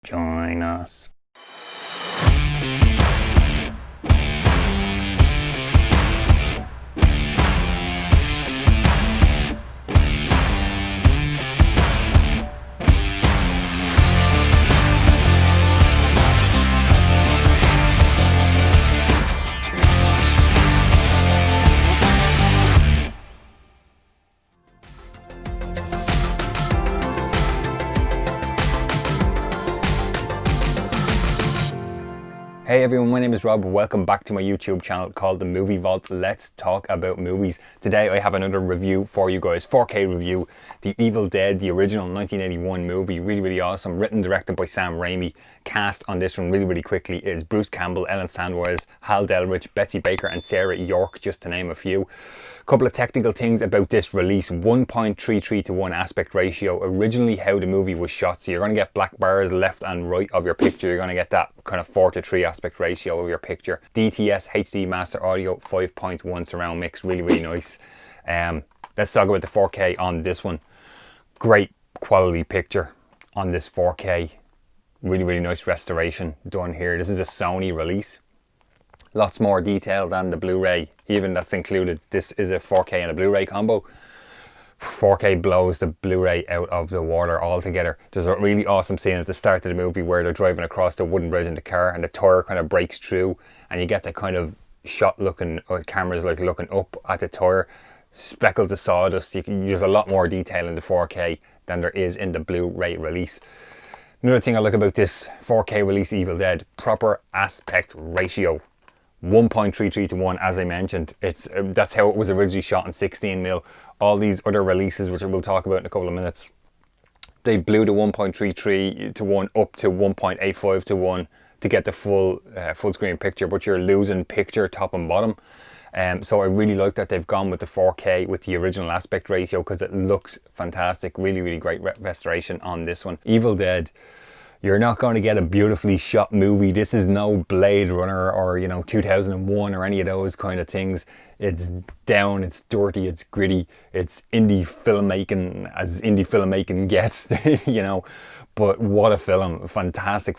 Join us. Hey everyone, my name is Rob. Welcome back to my YouTube channel called The Movie Vault. Let's talk about movies. Today I have another review for you guys, 4K review. The Evil Dead, the original 1981 movie, really awesome. Written, directed by Sam Raimi. Cast on this one really quickly is Bruce Campbell, Ellen Sandweiss, Hal Delridge, Betsy Baker and Sarah York, just to name a few. Couple of technical things about this release. 1.33 to 1 aspect ratio. Originally how the movie was shot, so you're going to get black bars left and right of your picture. You're going to get that kind of 4:3 aspect ratio of your picture. DTS HD Master Audio 5.1 surround mix, really nice. Let's talk about the 4K on this one. Great quality picture on this 4K. Really nice restoration done here. This is a Sony release. Lots more detail than the Blu-ray, even that's included. This is a 4K and a Blu-ray combo. 4K blows the Blu-ray out of the water altogether. There's a really awesome scene at the start of the movie where they're driving across the wooden bridge in the car and the tire kind of breaks through and you get that kind of shot looking, or cameras like looking up at the tire. Speckles of sawdust. There's a lot more detail in the 4K than there is in the Blu-ray release. Another thing I like about this 4K release Evil Dead, proper aspect ratio. 1.33 to 1, as I mentioned. That's how it was originally shot in 16mm. All these other releases, which we'll talk about in a couple of minutes, they blew the 1.33 to 1 up to 1.85 to 1 to get the full screen picture, but you're losing picture top and bottom. So I really like that they've gone with the 4K with the original aspect ratio because it looks fantastic. Really great restoration on this one. Evil Dead. You're not going to get a beautifully shot movie. This is no Blade Runner or, 2001 or any of those kind of things. It's down, it's dirty, it's gritty, it's indie filmmaking as indie filmmaking gets, But what a film. Fantastic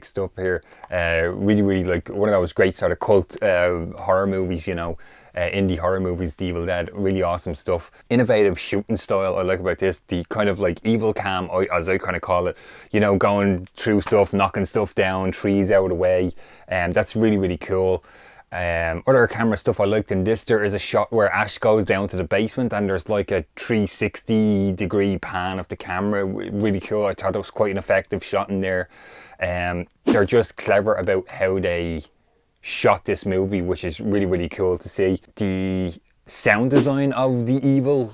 stuff here. Really like one of those great sort of cult horror movies, indie horror movies, The Evil Dead. Really awesome stuff. Innovative shooting style I like about this. The kind of like evil cam, as I kind of call it, going through stuff, knocking stuff down, trees out of the way. That's really cool. Other camera stuff I liked in this, there is a shot where Ash goes down to the basement and there's like a 360 degree pan of the camera. Really cool. I thought it was quite an effective shot in there. They're just clever about how they shot this movie, which is really cool to see. The sound design of the Evil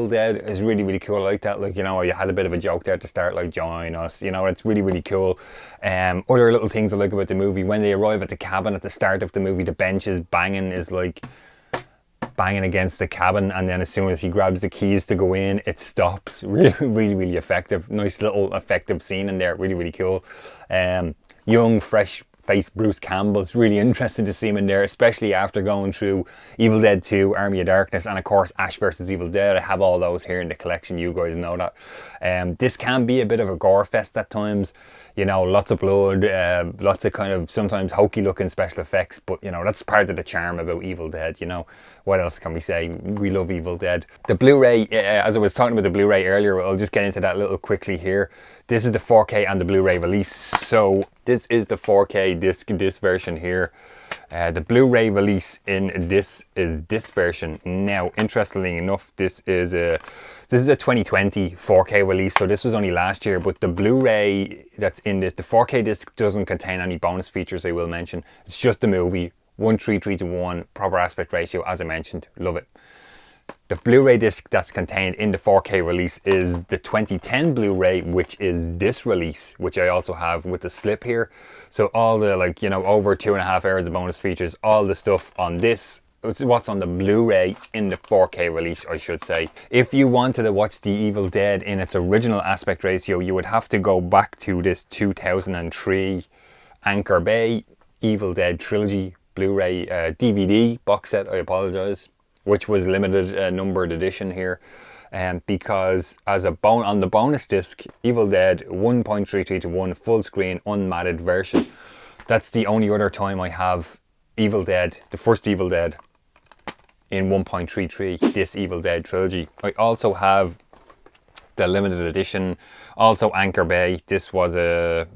Dead is really cool. I like that. Like, you had a bit of a joke there to start, like, join us, it's really cool. Other little things I like about the movie, when they arrive at the cabin at the start of the movie, the bench is banging against the cabin, and then as soon as he grabs the keys to go in, it stops. Really effective. Nice little effective scene in there. Really cool. Young, fresh face Bruce Campbell. It's really interesting to see him in there, especially after going through Evil Dead 2, Army of Darkness, and of course Ash vs Evil Dead. I have all those here in the collection, you guys know that. This can be a bit of a gore fest at times, lots of blood, lots of kind of sometimes hokey looking special effects, but that's part of the charm about Evil Dead. What else can we say? We love Evil Dead. The Blu-ray, as I was talking about the Blu-ray earlier, I'll just get into that a little quickly here. This is the 4K and the Blu-ray release. So this is the 4K disc, this version here. The Blu-ray release in this is this version. Now, interestingly enough, this is a 2020 4K release, so this was only last year, but the Blu-ray that's in this, the 4K disc doesn't contain any bonus features, I will mention. It's just the movie, 1.33 to 1, proper aspect ratio, as I mentioned. Love it. The Blu-ray disc that's contained in the 4K release is the 2010 Blu-ray, which is this release, which I also have with the slip here. So all the over 2.5 hours of bonus features, all the stuff on this, what's on the Blu-ray in the 4K release, I should say. If you wanted to watch The Evil Dead in its original aspect ratio, you would have to go back to this 2003 Anchor Bay Evil Dead Trilogy Blu-ray DVD box set, I apologize, which was limited numbered edition here. because as on the bonus disc, Evil Dead 1.33:1 full screen unmatted version. That's the only other time I have Evil Dead, the first Evil Dead, in 1.33, this Evil Dead trilogy. I also have the limited edition, also Anchor Bay. This was a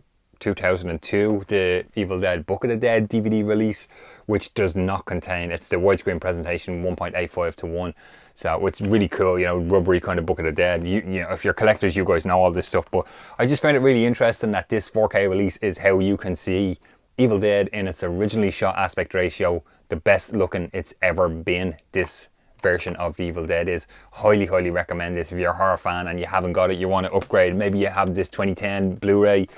2002, the Evil Dead Book of the Dead DVD release, which does not contain, it's the widescreen presentation 1.85:1. So it's really cool, you know, rubbery kind of Book of the Dead. You know, if you're collectors, you guys know all this stuff, but I just found it really interesting that this 4K release is how you can see Evil Dead in its originally shot aspect ratio, the best looking it's ever been. This version of the Evil Dead is. Highly recommend this. If you're a horror fan and you haven't got it, you want to upgrade, maybe you have this 2010 Blu-ray,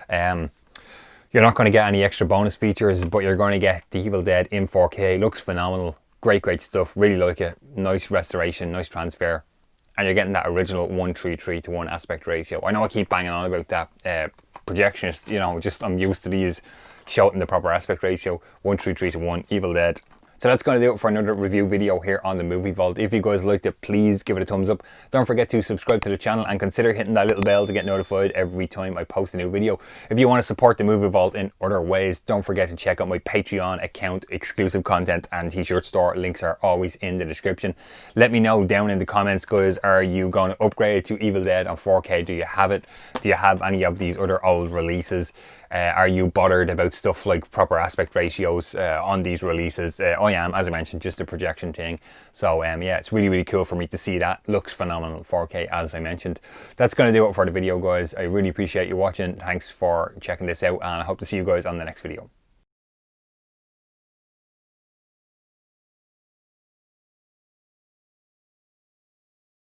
you're not going to get any extra bonus features, but you're going to get the Evil Dead in 4K. Looks phenomenal. Great stuff. Really like it. Nice restoration, nice transfer. And you're getting that original 1:33:1 aspect ratio. I know I keep banging on about that. Projectionists, you know, just I'm used to these showing the proper aspect ratio. 1:33:1 Evil Dead. So that's going to do it for another review video here on the Movie Vault. If you guys liked it, please give it a thumbs up. Don't forget to subscribe to the channel and consider hitting that little bell to get notified every time I post a new video. If you want to support the Movie Vault in other ways, don't forget to check out my Patreon account, exclusive content and t-shirt store. Links are always in the description. Let me know down in the comments, guys, are you going to upgrade to Evil Dead on 4K? Do you have it? Do you have any of these other old releases? Are you bothered about stuff like proper aspect ratios on these releases? I am, as I mentioned, just a projection thing. So yeah, it's really cool for me to see that. Looks phenomenal, 4K, as I mentioned. That's going to do it for the video, guys. I really appreciate you watching. Thanks for checking this out, and I hope to see you guys on the next video.